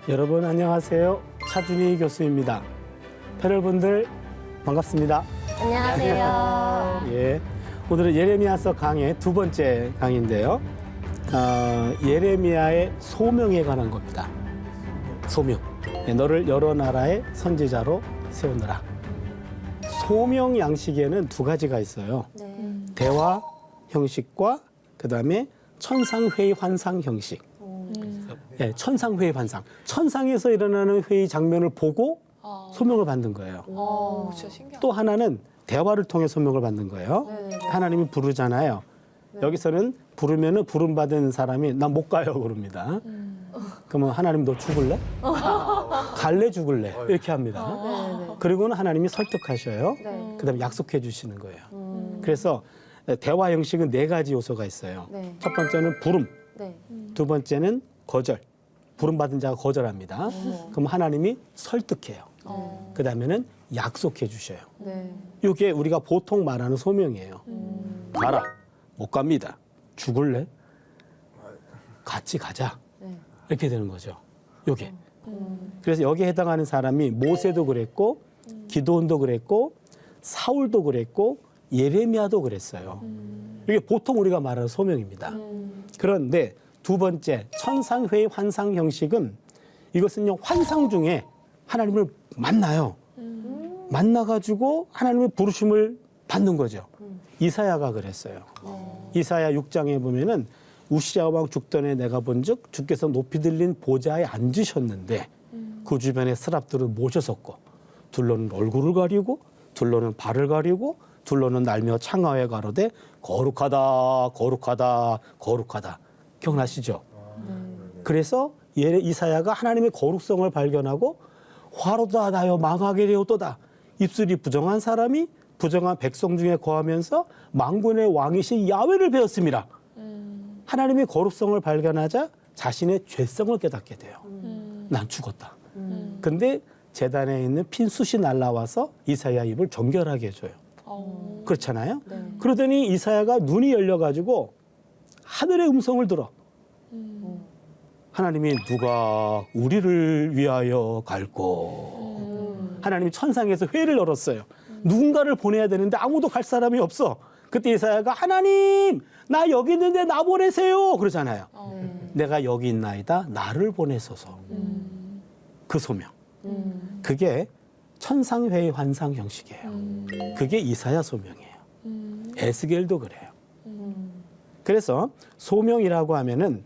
여러분 안녕하세요. 차준희 교수입니다. 패널분들 반갑습니다. 안녕하세요. 예, 오늘은 예레미야서 강의 두 번째 강의인데요. 예레미야의 소명에 관한 겁니다. 소명. 너를 여러 나라의 선지자로 세우느라. 소명 양식에는 두 가지가 있어요. 네. 대화 형식과 그다음에 천상회의 환상 형식. 예, 천상회의 환상. 천상에서 일어나는 회의 장면을 보고 소명을 받는 거예요. 진짜 신기하다. 또 하나는 대화를 통해 소명을 받는 거예요. 네네네. 하나님이 부르잖아요. 여기서는 부르면은 부름 받은 사람이 나 못 가요 그럽니다. 그러면 하나님 너 죽을래? 갈래 죽을래? 이렇게 합니다. 네네. 그리고는 하나님이 설득하셔요. 네. 그다음에 약속해 주시는 거예요. 그래서 대화 형식은 네 가지 요소가 있어요. 네. 첫 번째는 부름, 네. 두 번째는 거절. 부름 받은 자가 거절합니다. 그럼 하나님이 설득해요. 그다음에는 약속해 주셔요. 네. 이게 우리가 보통 말하는 소명이에요. 가라. 못 갑니다. 죽을래? 같이 가자. 네. 이렇게 되는 거죠. 요게. 그래서 여기에 해당하는 사람이 모세도 그랬고 기도원도 그랬고 사울도 그랬고 예레미야도 그랬어요. 이게 보통 우리가 말하는 소명입니다. 그런데 두 번째 천상회의 환상 형식은 이것은요 환상 중에 하나님을 만나요. 만나가지고 하나님의 부르심을 받는 거죠. 이사야가 그랬어요. 이사야 6장에 보면은 우시야 왕 죽던 해 내가 본즉 주께서 높이 들린 보좌에 앉으셨는데 그 주변에 스랍들을 모셔섰고 둘로는 얼굴을 가리고 둘로는 발을 가리고 둘로는 날며 창하에 가로되 거룩하다 거룩하다 거룩하다. 기억나시죠? 그래서 이사야가 하나님의 거룩성을 발견하고 화로다 나여 망하게 되었도다. 입술이 부정한 사람이 부정한 백성 중에 거하면서 만군의 왕이신 야훼를 배웠습니다. 하나님의 거룩성을 발견하자 자신의 죄성을 깨닫게 돼요. 난 죽었다. 근데 제단에 있는 핀 숯이 날라와서 이사야 입을 정결하게 해줘요. 그렇잖아요? 네. 그러더니 이사야가 눈이 열려가지고 하늘의 음성을 들어. 하나님이 누가 우리를 위하여 갈고. 하나님이 천상에서 회를 열었어요. 누군가를 보내야 되는데 아무도 갈 사람이 없어. 그때 이사야가 하나님 나 여기 있는데 나 보내세요 그러잖아요. 내가 여기 있나이다 나를 보내소서. 그 소명. 그게 천상회의 환상 형식이에요. 그게 이사야 소명이에요. 에스겔도 그래요. 그래서 소명이라고 하면은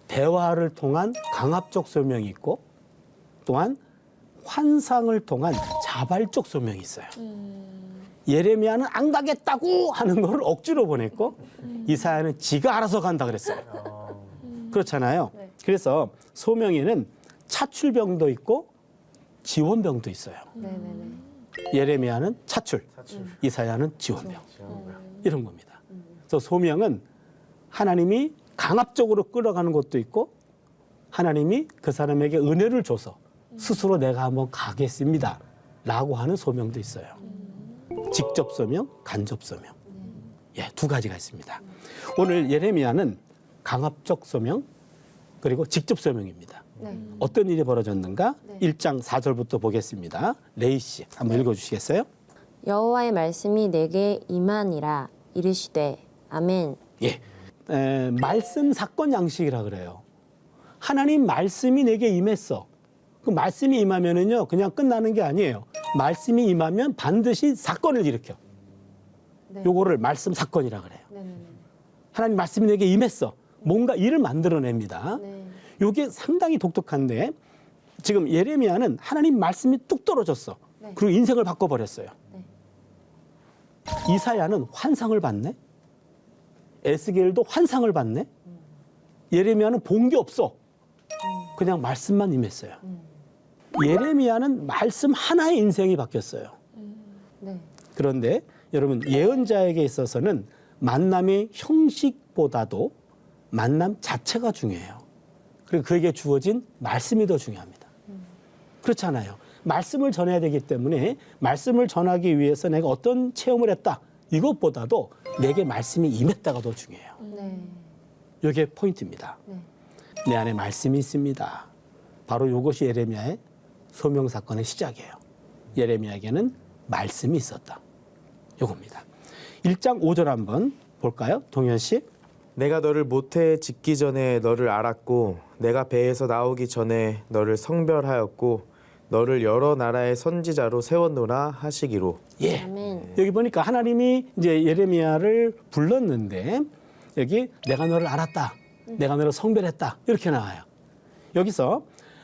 대화를 통한 강압적 소명이 있고 또한 환상을 통한 자발적 소명이 있어요. 예레미야는 안 가겠다고 하는 걸 억지로 보냈고 이사야는 지가 알아서 간다 그랬어요. 그렇잖아요. 네. 그래서 소명에는 차출병도 있고 지원병도 있어요. 네네네. 예레미야는 차출, 이사야는 지원병. 이런 겁니다. 그래서 소명은 하나님이 강압적으로 끌어가는 것도 있고 하나님이 그 사람에게 은혜를 줘서 스스로 내가 한번 가겠습니다 라고 하는 소명도 있어요. 직접 소명, 간접 소명. 예, 두 가지가 있습니다. 오늘 예레미야는 강압적 소명 그리고 직접 소명입니다. 네. 어떤 일이 벌어졌는가? 네. 1장 4절부터 보겠습니다. 레이 씨 한번 읽어주시겠어요? 여호와의 말씀이 내게 임하니라 이르시되 아멘. 예, 말씀 사건 양식이라 그래요. 하나님 말씀이 내게 임했어. 그 말씀이 임하면은요 그냥 끝나는 게 아니에요. 말씀이 임하면 반드시 사건을 일으켜. 네. 요거를 말씀 사건이라 그래요. 네네네. 하나님 말씀이 내게 임했어. 뭔가 일을 만들어냅니다. 네. 요게 상당히 독특한데 지금 예레미야는 하나님 말씀이 뚝 떨어졌어. 네. 그리고 인생을 바꿔버렸어요. 네. 이사야는 환상을 봤네. 에스겔도 환상을 봤네. 예레미야는 본 게 없어. 그냥 말씀만 임했어요. 예레미야는 말씀 하나의 인생이 바뀌었어요. 네. 그런데 여러분 예언자에게 있어서는 만남의 형식보다도 만남 자체가 중요해요. 그리고 그에게 주어진 말씀이 더 중요합니다. 그렇잖아요. 말씀을 전해야 되기 때문에 말씀을 전하기 위해서 내가 어떤 체험을 했다. 이것보다도 내게 말씀이 임했다가 더 중요해요. 네. 이게 포인트입니다. 네. 내 안에 말씀이 있습니다. 바로 이것이 예레미야의 소명 사건의 시작이에요. 예레미야에게는 말씀이 있었다. 요겁니다. 1장 5절 한번 볼까요? 동현 씨. 내가 너를 모태에 짓기 전에 너를 알았고 내가 배에서 나오기 전에 너를 성별하였고 너를 여러 나라의 선지자로 세웠노라 하시기로. 예. 아멘. 여기 보니까 하나님이 이제 예레미야를 불렀는데 여기 내가 너를 알았다. 내가 너를 성별했다. 이렇게 나와요. 여기서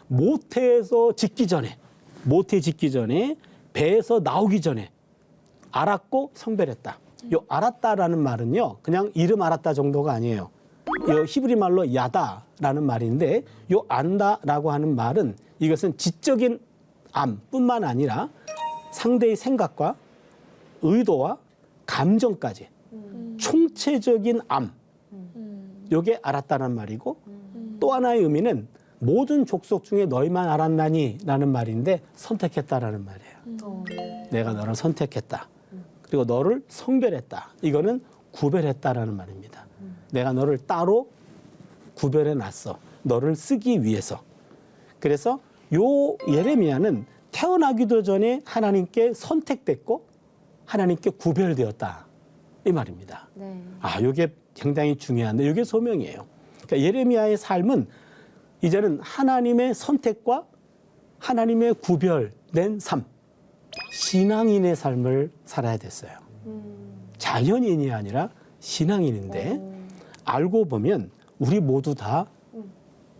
모태에서 짓기 전에 배에서 나오기 전에 알았고 성별했다. 요 알았다라는 말은요. 그냥 이름 알았다 정도가 아니에요. 요 히브리 말로 야다라는 말인데 요 안다라고 하는 말은 이것은 지적인 암뿐만 아니라 상대의 생각과 의도와 감정까지 총체적인 암. 요게 알았다는 말이고 또 하나의 의미는 모든 족속 중에 너희만 알았나니 라는 말인데 선택했다라는 말이에요. 내가 너를 선택했다. 그리고 너를 성별했다. 이거는 구별했다라는 말입니다. 내가 너를 따로 구별해 놨어. 너를 쓰기 위해서. 그래서 요 예레미야는 태어나기도 전에 하나님께 선택됐고 하나님께 구별되었다. 이 말입니다. 네. 아, 이게 굉장히 중요한데 이게 소명이에요. 그러니까 예레미야의 삶은 이제는 하나님의 선택과 하나님의 구별된 삶, 신앙인의 삶을 살아야 됐어요. 자연인이 아니라 신앙인인데 알고 보면 우리 모두 다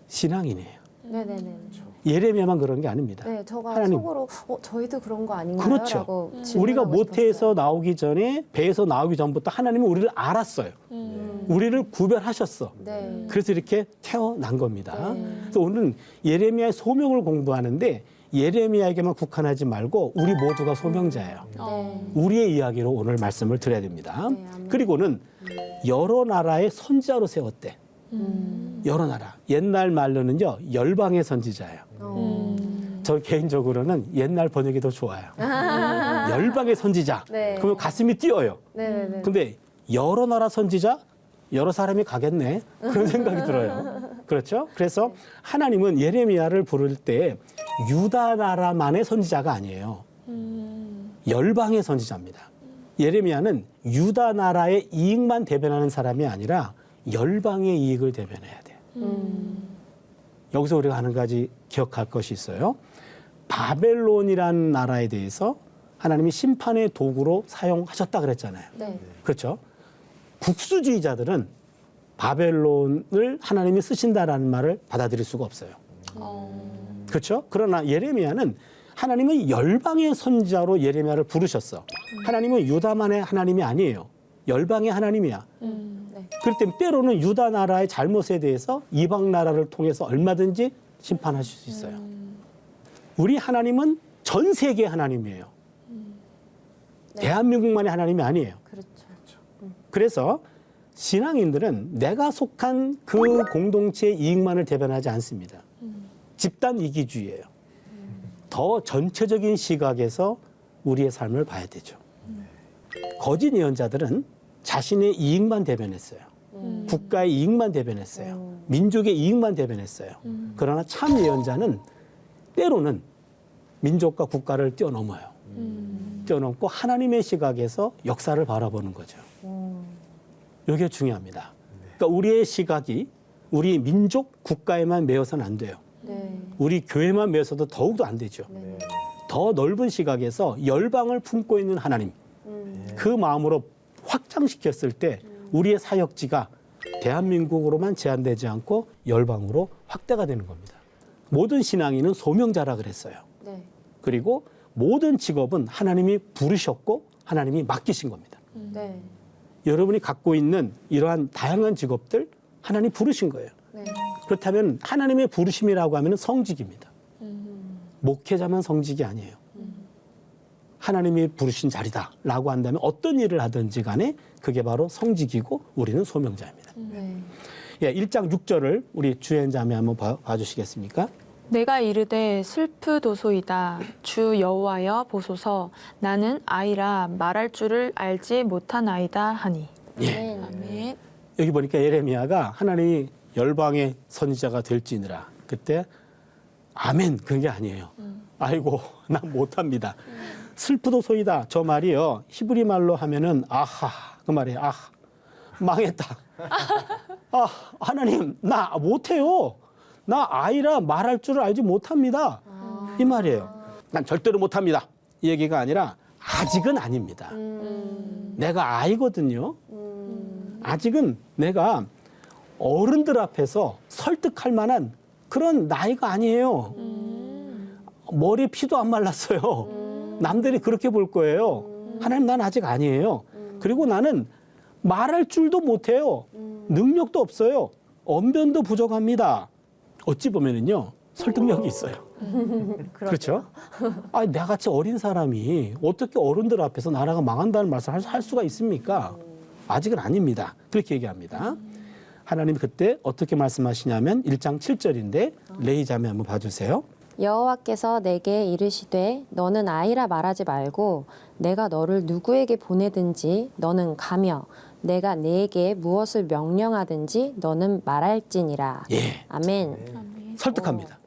신앙인이에요. 네네네. 예레미야만 그런 게 아닙니다. 네, 저가 하나님. 속으로 저희도 그런 거 아닌가요? 그렇죠. 라고 우리가 질문하고 모태에서 싶었어요. 나오기 전에 배에서 나오기 전부터 하나님은 우리를 알았어요. 우리를 구별하셨어. 네. 그래서 이렇게 태어난 겁니다. 네. 그래서 오늘은 예레미야의 소명을 공부하는데 예레미야에게만 국한하지 말고 우리 모두가 소명자예요. 네. 우리의 이야기로 오늘 말씀을 드려야 됩니다. 네, 아멘. 그리고는 여러 나라의 선지자로 세웠대. 여러 나라. 옛날 말로는요, 열방의 선지자예요. 저 개인적으로는 옛날 번역이 더 좋아요. 열방의 선지자. 네. 그러면 가슴이 뛰어요. 네네네. 근데 여러 나라 선지자, 여러 사람이 가겠네. 그런 생각이 들어요. 그렇죠? 그래서 하나님은 예레미야를 부를 때 유다 나라만의 선지자가 아니에요. 열방의 선지자입니다. 예레미야는 유다 나라의 이익만 대변하는 사람이 아니라 열방의 이익을 대변해야 돼요. 여기서 우리가 한 가지 기억할 것이 있어요. 바벨론이라는 나라에 대해서 하나님이 심판의 도구로 사용하셨다 그랬잖아요. 네. 그렇죠? 국수주의자들은 바벨론을 하나님이 쓰신다라는 말을 받아들일 수가 없어요. 그렇죠? 그러나 예레미야는 하나님은 열방의 선지자로 예레미야를 부르셨어. 하나님은 유다만의 하나님이 아니에요. 열방의 하나님이야. 네. 그럴 땐 때로는 유다 나라의 잘못에 대해서 이방 나라를 통해서 얼마든지 심판하실 수 있어요. 우리 하나님은 전 세계 하나님이에요. 대한민국만의 하나님이 아니에요. 그렇죠. 그래서 신앙인들은 내가 속한 그 공동체의 이익만을 대변하지 않습니다. 집단 이기주의예요. 더 전체적인 시각에서 우리의 삶을 봐야 되죠. 거짓 예언자들은 자신의 이익만 대변했어요. 국가의 이익만 대변했어요. 민족의 이익만 대변했어요. 그러나 참 예언자는 때로는 민족과 국가를 뛰어넘어요. 뛰어넘고 하나님의 시각에서 역사를 바라보는 거죠. 이게 중요합니다. 그러니까 우리의 시각이 우리 민족, 국가에만 매여서는 안 돼요. 네. 우리 교회만 매여서도 더욱더 안 되죠. 네. 더 넓은 시각에서 열방을 품고 있는 하나님, 그 마음으로 확장시켰을 때 우리의 사역지가 대한민국으로만 제한되지 않고 열방으로 확대가 되는 겁니다. 모든 신앙인은 소명자라 그랬어요. 네. 그리고 모든 직업은 하나님이 부르셨고 하나님이 맡기신 겁니다. 네. 여러분이 갖고 있는 이러한 다양한 직업들 하나님 부르신 거예요. 네. 그렇다면 하나님의 부르심이라고 하면 성직입니다. 목회자만 성직이 아니에요. 하나님이 부르신 자리다라고 한다면 어떤 일을 하든지 간에 그게 바로 성직이고 우리는 소명자입니다. 네. 예, 1장 6절을 우리 주연자매 한번 봐주시겠습니까? 내가 이르되 슬프도소이다. 주 여호와여 보소서. 나는 아이라 말할 줄을 알지 못하나이다 하니. 예. 아멘. 여기 보니까 예레미야가 하나님이 열방의 선지자가 될지니라. 그때 아멘 그게 아니에요. 아이고 나 못합니다. 슬프도소이다 저 말이요 히브리 말로 하면은 아하 그 말이에요. 아하 망했다. 아 하나님 나 못해요. 나 아이라 말할 줄을 알지 못합니다. 이 말이에요. 난 절대로 못합니다. 이 얘기가 아니라 아직은 아닙니다. 내가 아이거든요. 아직은 내가 어른들 앞에서 설득할 만한 그런 나이가 아니에요. 머리에 피도 안 말랐어요. 남들이 그렇게 볼 거예요. 하나님 난 아직 아니에요. 그리고 나는 말할 줄도 못해요. 능력도 없어요. 언변도 부족합니다. 어찌 보면은요 설득력이 있어요. 그렇죠? 아니 나같이 어린 사람이 어떻게 어른들 앞에서 나라가 망한다는 말씀을 할 수가 있습니까? 아직은 아닙니다. 그렇게 얘기합니다. 하나님 그때 어떻게 말씀하시냐면 1장 7절인데 레이 자매 한번 봐주세요. 여호와께서 내게 이르시되 너는 아이라 말하지 말고 내가 너를 누구에게 보내든지 너는 가며 내가 네게 무엇을 명령하든지 너는 말할지니라. 예, 아멘. 설득합니다.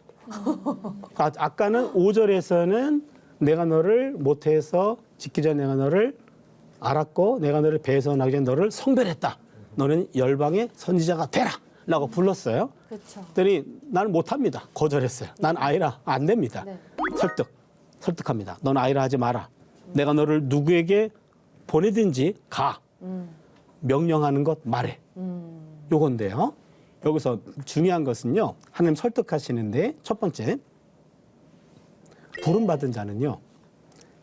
아까는 5절에서는 내가 너를 모태에서 짓기 전에 내가 너를 알았고 내가 너를 배에서 나기 전에 너를 성별했다. 너는 열방의 선지자가 되라 라고 불렀어요. 그렇죠. 그랬더니 나는 못합니다. 거절했어요. 난 아이라 안 됩니다. 네. 설득합니다. 넌 아이라 하지 마라. 내가 너를 누구에게 보내든지 가. 명령하는 것 말해. 요건데요. 여기서 중요한 것은요. 하나님 설득하시는데 첫 번째 부름받은 자는요.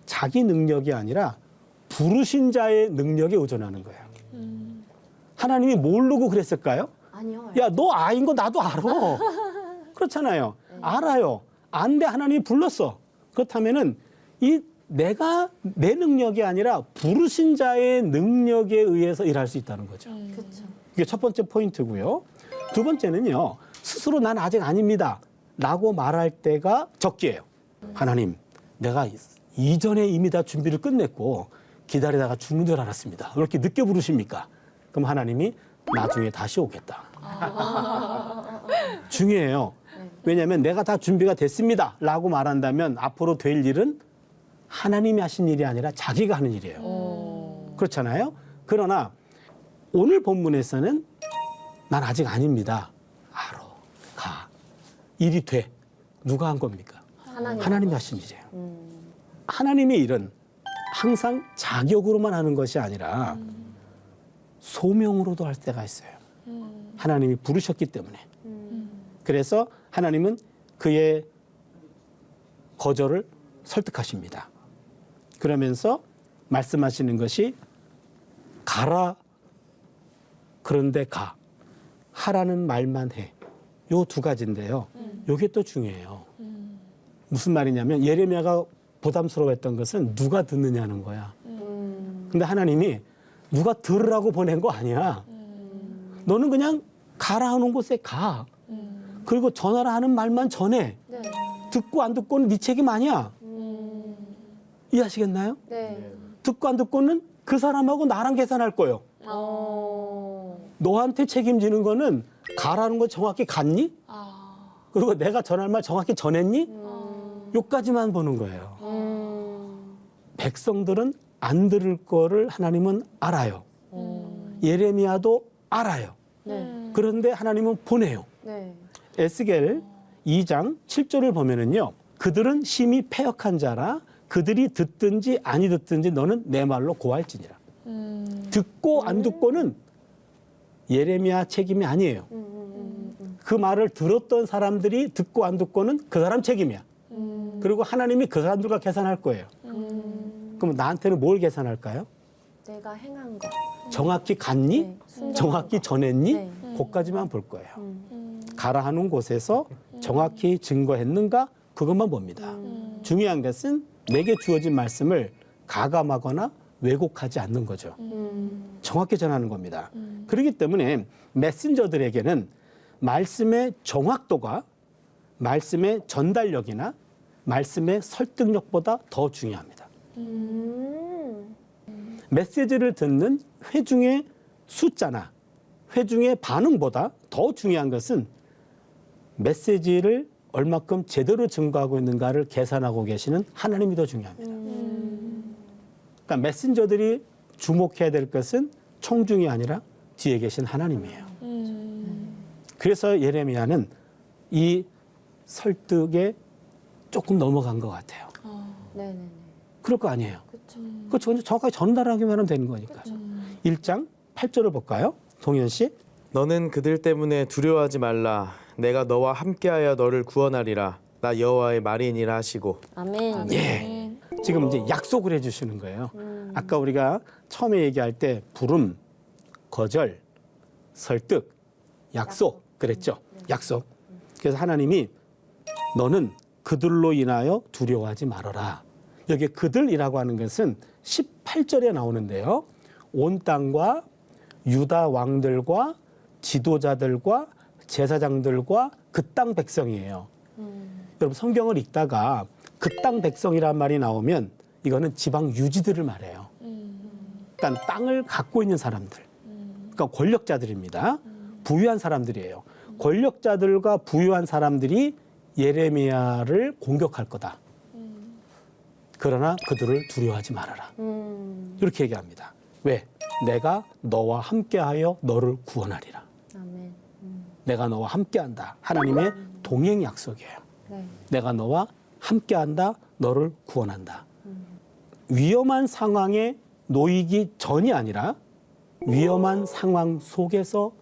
자기 능력이 아니라 부르신 자의 능력에 의존하는 거예요. 하나님이 모르고 그랬을까요? 아니요. 야, 너 아인 거 나도 알아. 그렇잖아요. 알아요. 안돼 하나님이 불렀어. 그렇다면은 이 내가 내 능력이 아니라 부르신 자의 능력에 의해서 일할 수 있다는 거죠. 그렇죠. 이게 첫 번째 포인트고요. 두 번째는요. 스스로 난 아직 아닙니다. 라고 말할 때가 적기예요. 하나님, 내가 이전에 이미 다 준비를 끝냈고 기다리다가 죽는 줄 알았습니다. 왜 이렇게 늦게 부르십니까? 그럼 하나님이 나중에 다시 오겠다. 중요해요. 왜냐하면 내가 다 준비가 됐습니다. 라고 말한다면 앞으로 될 일은 하나님이 하신 일이 아니라 자기가 하는 일이에요. 그렇잖아요. 그러나 오늘 본문에서는 난 아직 아닙니다. 알아. 가. 일이 돼. 누가 한 겁니까? 하나님이 하신 일이에요. 하나님의 일은 항상 자격으로만 하는 것이 아니라 소명으로도 할 때가 있어요. 하나님이 부르셨기 때문에. 그래서 하나님은 그의 거절을 설득하십니다. 그러면서 말씀하시는 것이 가라 그런데 가 하라는 말만 해. 요 두 가지인데요. 요게 또 중요해요. 무슨 말이냐면 예레미야가 부담스러워했던 것은 누가 듣느냐는 거야. 근데 하나님이 누가 들으라고 보낸 거 아니야. 너는 그냥 가라 하는 곳에 가. 그리고 전하라 하는 말만 전해. 네. 듣고 안 듣고는 네 책임 아니야. 이해하시겠나요? 네. 듣고 안 듣고는 그 사람하고 나랑 계산할 거예요. 너한테 책임지는 거는 가라는 거 정확히 갔니? 그리고 내가 전할 말 정확히 전했니? 요까지만 보는 거예요. 백성들은 안 들을 거를 하나님은 알아요. 예레미야도 알아요. 네. 그런데 하나님은 보내요. 네. 에스겔 2장 7절을 보면은요. 그들은 심히 패역한 자라 그들이 듣든지 아니 듣든지 너는 내 말로 고할지니라. 듣고 안 듣고는 예레미야 책임이 아니에요. 그 말을 들었던 사람들이 듣고 안 듣고는 그 사람 책임이야. 그리고 하나님이 그 사람들과 계산할 거예요. 그럼 나한테는 뭘 계산할까요? 내가 행한 것. 정확히 갔니? 네, 순종한 정확히 것. 전했니? 네. 그것까지만 볼 거예요. 가라 하는 곳에서 정확히 증거했는가? 그것만 봅니다. 중요한 것은 내게 주어진 말씀을 가감하거나 왜곡하지 않는 거죠. 정확히 전하는 겁니다. 그렇기 때문에 메신저들에게는 말씀의 정확도가 말씀의 전달력이나 말씀의 설득력보다 더 중요합니다. 메시지를 듣는 회중의 숫자나 회중의 반응보다 더 중요한 것은 메시지를 얼마큼 제대로 증거하고 있는가를 계산하고 계시는 하나님이 더 중요합니다. 그러니까 메신저들이 주목해야 될 것은 청중이 아니라 뒤에 계신 하나님이에요. 그래서 예레미야는 이 설득에 조금 넘어간 것 같아요. 네네네. 그럴 거 아니에요. 그렇죠. 그 정확하게 전달하기만 하면 되는 거니까. 1장 8절을 볼까요? 동현 씨. 너는 그들 때문에 두려워하지 말라. 내가 너와 함께하여 너를 구원하리라. 나 여호와의 말이니라 하시고. 아멘. 예. 지금 이제 약속을 해주시는 거예요. 아까 우리가 처음에 얘기할 때 부름, 거절, 설득, 약속 그랬죠. 약속. 그래서 하나님이 너는 그들로 인하여 두려워하지 말아라. 여기 그들이라고 하는 것은 18절에 나오는데요. 온 땅과 유다 왕들과 지도자들과 제사장들과 그 땅 백성이에요. 여러분 성경을 읽다가 그 땅 백성이란 말이 나오면 이거는 지방 유지들을 말해요. 그러니까 땅을 갖고 있는 사람들. 그러니까 권력자들입니다. 부유한 사람들이에요. 권력자들과 부유한 사람들이 예레미야를 공격할 거다. 그러나 그들을 두려워하지 말아라. 이렇게 얘기합니다. 왜? 내가 너와 함께하여 너를 구원하리라. 아멘. 내가 너와 함께한다. 하나님의 동행 약속이에요. 네. 내가 너와 함께한다. 너를 구원한다. 위험한 상황에 놓이기 전이 아니라 위험한 상황 속에서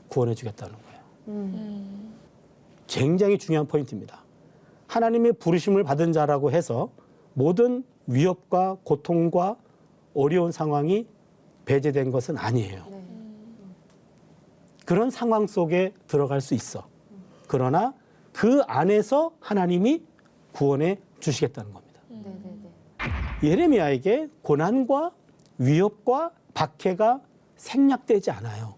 구원해 주겠다는 거예요. 굉장히 중요한 포인트입니다. 하나님의 부르심을 받은 자라고 해서 모든 위협과 고통과 어려운 상황이 배제된 것은 아니에요. 네. 그런 상황 속에 들어갈 수 있어. 그러나 그 안에서 하나님이 구원해 주시겠다는 겁니다. 네네네. 예레미야에게 고난과 위협과 박해가 생략되지 않아요.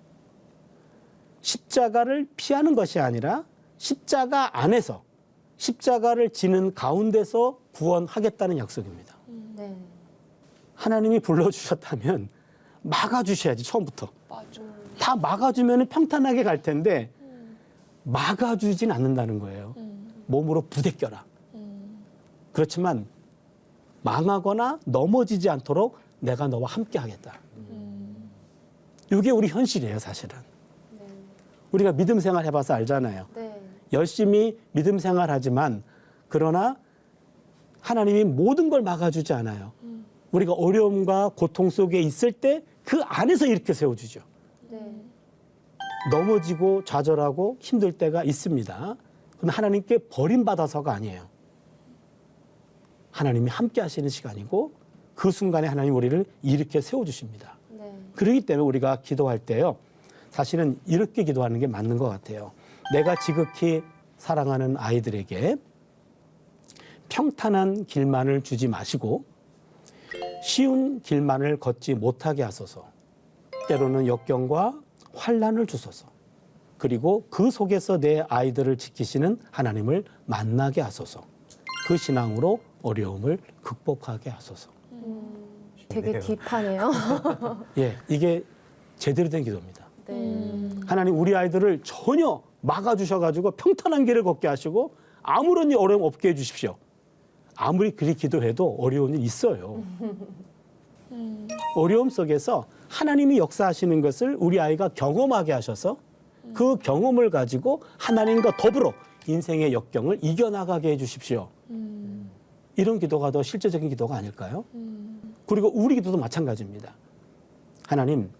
십자가를 피하는 것이 아니라 십자가 안에서 십자가를 지는 가운데서 구원하겠다는 약속입니다. 네. 하나님이 불러주셨다면 막아주셔야지 처음부터. 맞아. 다 막아주면 평탄하게 갈 텐데 막아주진 않는다는 거예요. 몸으로 부대껴라. 그렇지만 망하거나 넘어지지 않도록 내가 너와 함께 하겠다. 이게 우리 현실이에요, 사실은. 네. 우리가 믿음 생활 해봐서 알잖아요. 네. 열심히 믿음 생활하지만 그러나 하나님이 모든 걸 막아주지 않아요. 우리가 어려움과 고통 속에 있을 때 그 안에서 이렇게 세워주죠. 네. 넘어지고 좌절하고 힘들 때가 있습니다. 그건 하나님께 버림받아서가 아니에요. 하나님이 함께 하시는 시간이고 그 순간에 하나님 우리를 이렇게 세워주십니다. 네. 그렇기 때문에 우리가 기도할 때요. 사실은 이렇게 기도하는 게 맞는 것 같아요. 내가 지극히 사랑하는 아이들에게 평탄한 길만을 주지 마시고 쉬운 길만을 걷지 못하게 하소서. 때로는 역경과 환난을 주소서. 그리고 그 속에서 내 아이들을 지키시는 하나님을 만나게 하소서. 그 신앙으로 어려움을 극복하게 하소서. 되게 딥하네요. 예, 이게 제대로 된 기도입니다. 네. 하나님 우리 아이들을 전혀 막아주셔가지고 평탄한 길을 걷게 하시고 아무런 어려움 없게 해주십시오. 아무리 그리 기도해도 어려운 일 있어요. 어려움 속에서 하나님이 역사하시는 것을 우리 아이가 경험하게 하셔서 그 경험을 가지고 하나님과 더불어 인생의 역경을 이겨나가게 해주십시오. 이런 기도가 더 실제적인 기도가 아닐까요? 그리고 우리 기도도 마찬가지입니다. 하나님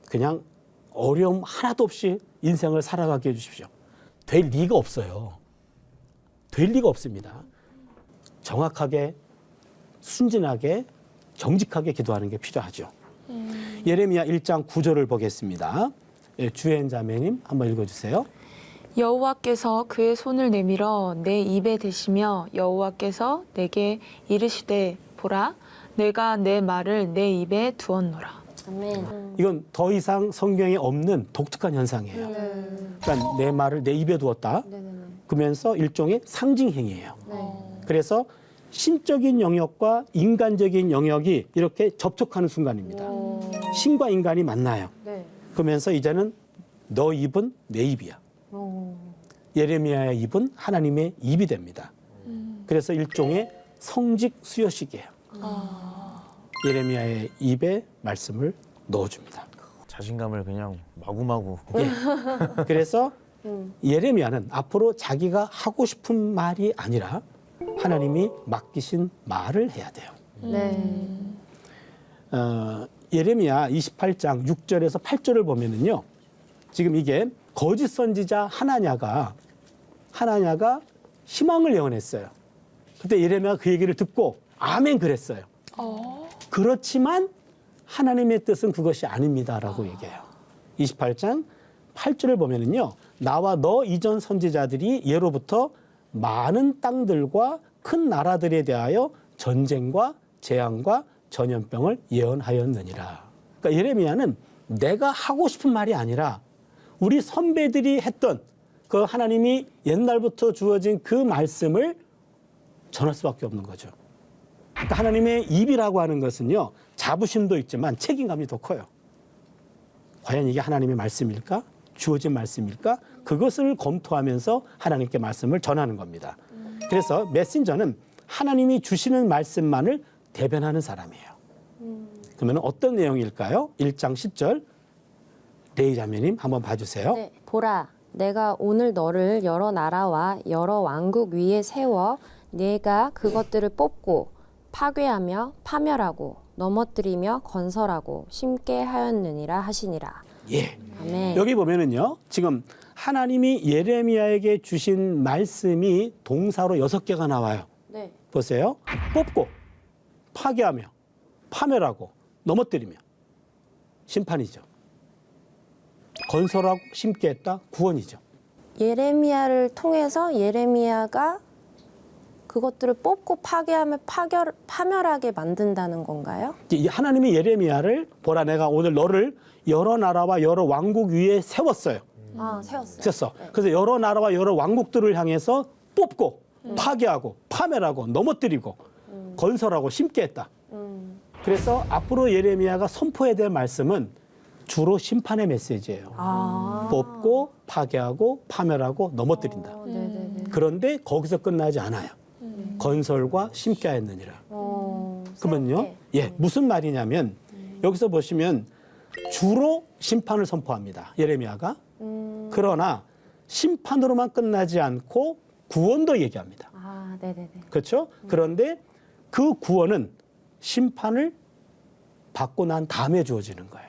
그냥 어려움 하나도 없이 인생을 살아가게 해주십시오. 될 리가 없어요. 될 리가 없습니다. 정확하게 순진하게 정직하게 기도하는 게 필요하죠. 예레미야 1장 9절을 보겠습니다. 예, 주엔 자매님 한번 읽어주세요. 여호와께서 그의 손을 내밀어 내 입에 대시며 여호와께서 내게 이르시되 보라 내가 내 말을 내 입에 두었노라. 아멘. 이건 더 이상 성경에 없는 독특한 현상이에요. 네. 그러니까 내 말을 내 입에 두었다. 네네네. 그러면서 일종의 상징 행위예요. 네. 그래서 신적인 영역과 인간적인 영역이 이렇게 접촉하는 순간입니다. 오. 신과 인간이 만나요. 네. 그러면서 이제는 너 입은 내 입이야. 오. 예레미야의 입은 하나님의 입이 됩니다. 그래서 일종의 성직 수여식이에요. 예레미야의 입에 말씀을 넣어줍니다. 자신감을 그냥 마구마구. 그래서 예레미야는 앞으로 자기가 하고 싶은 말이 아니라 하나님이 맡기신 말을 해야 돼요. 네. 예레미야 28장 6절에서 8절을 보면은요. 지금 이게 거짓 선지자 하나냐가 희망을 예언했어요. 그때 예레미야가 그 얘기를 듣고 아멘 그랬어요. 그렇지만 하나님의 뜻은 그것이 아닙니다라고 얘기해요. 28장 8절을 보면은요. 나와 너 이전 선지자들이 예로부터 많은 땅들과 큰 나라들에 대하여 전쟁과 재앙과 전염병을 예언하였느니라. 그러니까 예레미야는 내가 하고 싶은 말이 아니라 우리 선배들이 했던 그 하나님이 옛날부터 주어진 그 말씀을 전할 수밖에 없는 거죠. 그러니까 하나님의 입이라고 하는 것은요. 자부심도 있지만 책임감이 더 커요. 과연 이게 하나님의 말씀일까? 주어진 말씀일까? 그것을 검토하면서 하나님께 말씀을 전하는 겁니다. 그래서 메신저는 하나님이 주시는 말씀만을 대변하는 사람이에요. 그러면 어떤 내용일까요? 1장 10절 레이 자매님 한번 봐주세요. 네. 보라, 내가 오늘 너를 여러 나라와 여러 왕국 위에 세워 내가 그것들을 뽑고 파괴하며 파멸하고 넘어뜨리며 건설하고 심게 하였느니라 하시니라. 예. 아멘. 여기 보면은요. 지금 하나님이 예레미야에게 주신 말씀이 동사로 6개가 나와요. 네. 보세요. 뽑고 파괴하며 파멸하고 넘어뜨리며 심판이죠. 건설하고 심게 했다 구원이죠. 예레미야를 통해서 예레미야가 그것들을 뽑고 파괴하며 파멸하게 만든다는 건가요? 이 하나님이 예레미야를 보라 내가 오늘 너를 여러 나라와 여러 왕국 위에 세웠어요. 아, 세웠어요. 세웠어. 네. 그래서 여러 나라와 여러 왕국들을 향해서 뽑고 파괴하고 파멸하고 넘어뜨리고 건설하고 심게 했다. 그래서 앞으로 예레미야가 선포해야 될 말씀은 주로 심판의 메시지예요. 아. 뽑고 파괴하고 파멸하고 넘어뜨린다. 네네네. 그런데 거기서 끝나지 않아요. 건설과 심게 하였느니라. 그러면요. 새롭게. 예, 무슨 말이냐면 여기서 보시면 주로 심판을 선포합니다. 예레미야가. 그러나 심판으로만 끝나지 않고 구원도 얘기합니다. 아, 네네네. 그렇죠? 그런데 그 구원은 심판을 받고 난 다음에 주어지는 거예요.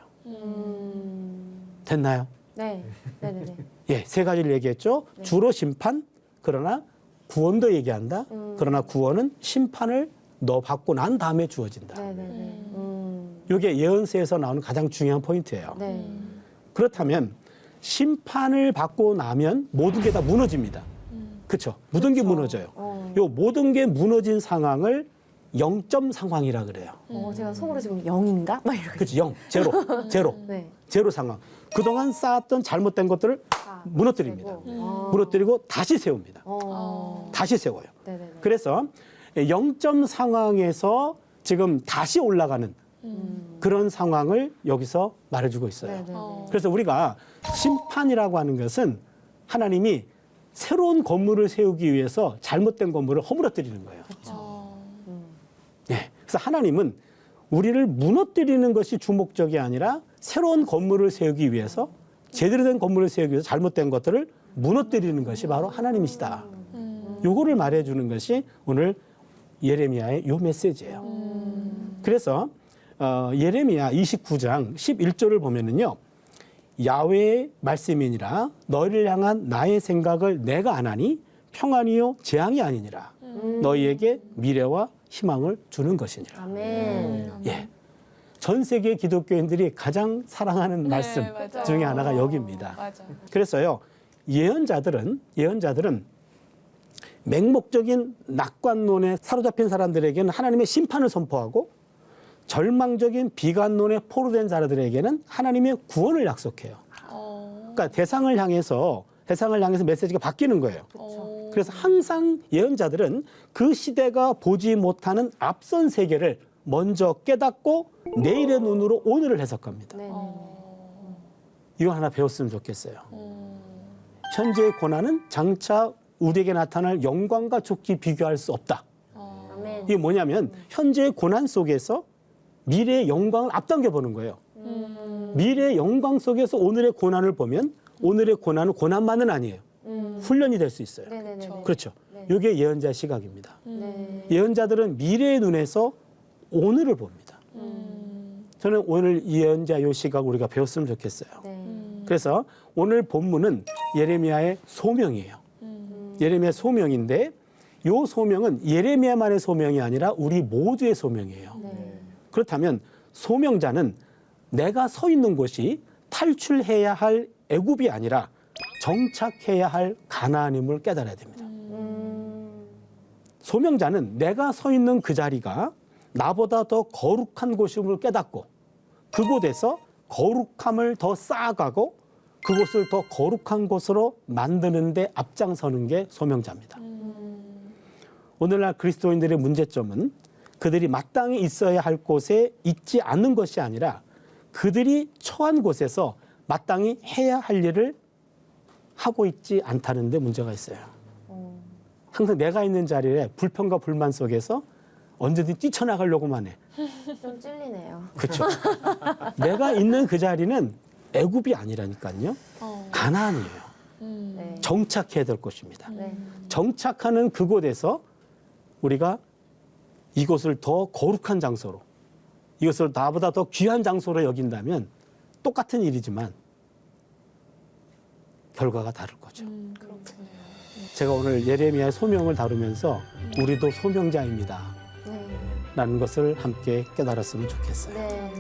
됐나요? 네, 네네네. 예, 세 가지를 얘기했죠. 주로 심판, 그러나 구원도 얘기한다. 그러나 구원은 심판을 너 받고 난 다음에 주어진다. 네네네. 이게 예언서에서 나오는 가장 중요한 포인트예요. 네. 그렇다면 심판을 받고 나면 모든 게 다 무너집니다. 그렇죠? 모든 게 무너져요. 요 모든 게 무너진 상황을 0점 상황이라 그래요. 제가 속으로 지금 0인가? 막 이러고. 그렇지, 0, 제로, 네. 제로 상황. 그동안 쌓았던 잘못된 것들을 무너뜨립니다. 무너뜨리고 다시 세웁니다. 다시 세워요. 네네네. 그래서 0점 상황에서 지금 다시 올라가는 그런 상황을 여기서 말해주고 있어요. 네네네. 그래서 우리가 심판이라고 하는 것은 하나님이 새로운 건물을 세우기 위해서 잘못된 건물을 허물어뜨리는 거예요. 네. 그래서 하나님은 우리를 무너뜨리는 것이 주목적이 아니라 새로운 건물을 세우기 위해서 제대로 된 건물을 세우기 위해서 잘못된 것들을 무너뜨리는 것이 바로 하나님이시다. 요거를 말해주는 것이 오늘 예레미야의 요 메시지예요. 그래서 예레미야 29장 11절을 보면은요. 야훼의 말씀이니라 너희를 향한 나의 생각을 내가 아나니 평안이요 재앙이 아니니라. 너희에게 미래와 희망을 주는 것이니라. 아멘. 예. 전 세계 기독교인들이 가장 사랑하는 말씀 맞아요. 중에 하나가 여기입니다. 맞아. 그래서요. 예언자들은 맹목적인 낙관론에 사로잡힌 사람들에게는 하나님의 심판을 선포하고 절망적인 비관론에 포로된 자들에게는 하나님의 구원을 약속해요. 그러니까 대상을 향해서 메시지가 바뀌는 거예요. 그래서 항상 예언자들은 그 시대가 보지 못하는 앞선 세계를 먼저 깨닫고 내일의 눈으로 오늘을 해석합니다. 네네. 이거 하나 배웠으면 좋겠어요. 현재의 고난은 장차 우리에게 나타날 영광과 좋게 비교할 수 없다. 아멘. 이게 뭐냐면 현재의 고난 속에서 미래의 영광을 앞당겨 보는 거예요. 미래의 영광 속에서 오늘의 고난을 보면 오늘의 고난은 고난만은 아니에요. 훈련이 될 수 있어요. 네네네. 그렇죠. 네. 이게 예언자 시각입니다. 네. 예언자들은 미래의 눈에서 오늘을 봅니다. 저는 오늘 예언자 요 시각 우리가 배웠으면 좋겠어요. 네. 그래서 오늘 본문은 예레미야의 소명이에요. 예레미야 소명인데 요 소명은 예레미야만의 소명이 아니라 우리 모두의 소명이에요. 네. 그렇다면 소명자는 내가 서 있는 곳이 탈출해야 할 애굽이 아니라 정착해야 할 가나안임을 깨달아야 됩니다. 소명자는 내가 서 있는 그 자리가 나보다 더 거룩한 곳임을 깨닫고 그곳에서 거룩함을 더 쌓아가고 그곳을 더 거룩한 곳으로 만드는 데 앞장서는 게 소명자입니다. 오늘날 그리스도인들의 문제점은 그들이 마땅히 있어야 할 곳에 있지 않는 것이 아니라 그들이 처한 곳에서 마땅히 해야 할 일을 하고 있지 않다는 데 문제가 있어요. 항상 내가 있는 자리에 불평과 불만 속에서 언제든 뛰쳐나가려고만 해. 좀 찔리네요. 그렇죠. 내가 있는 그 자리는 애굽이 아니라니까요. 가나안이에요. 네. 정착해야 될 곳입니다. 네. 정착하는 그곳에서 우리가 이곳을 더 거룩한 장소로, 이것을 나보다 더 귀한 장소로 여긴다면 똑같은 일이지만 결과가 다를 거죠. 제가 오늘 예레미야의 소명을 다루면서 우리도 소명자입니다. 네. 라는 것을 함께 깨달았으면 좋겠어요. 네.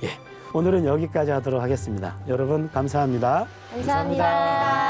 예, 오늘은 여기까지 하도록 하겠습니다. 여러분 감사합니다. 감사합니다.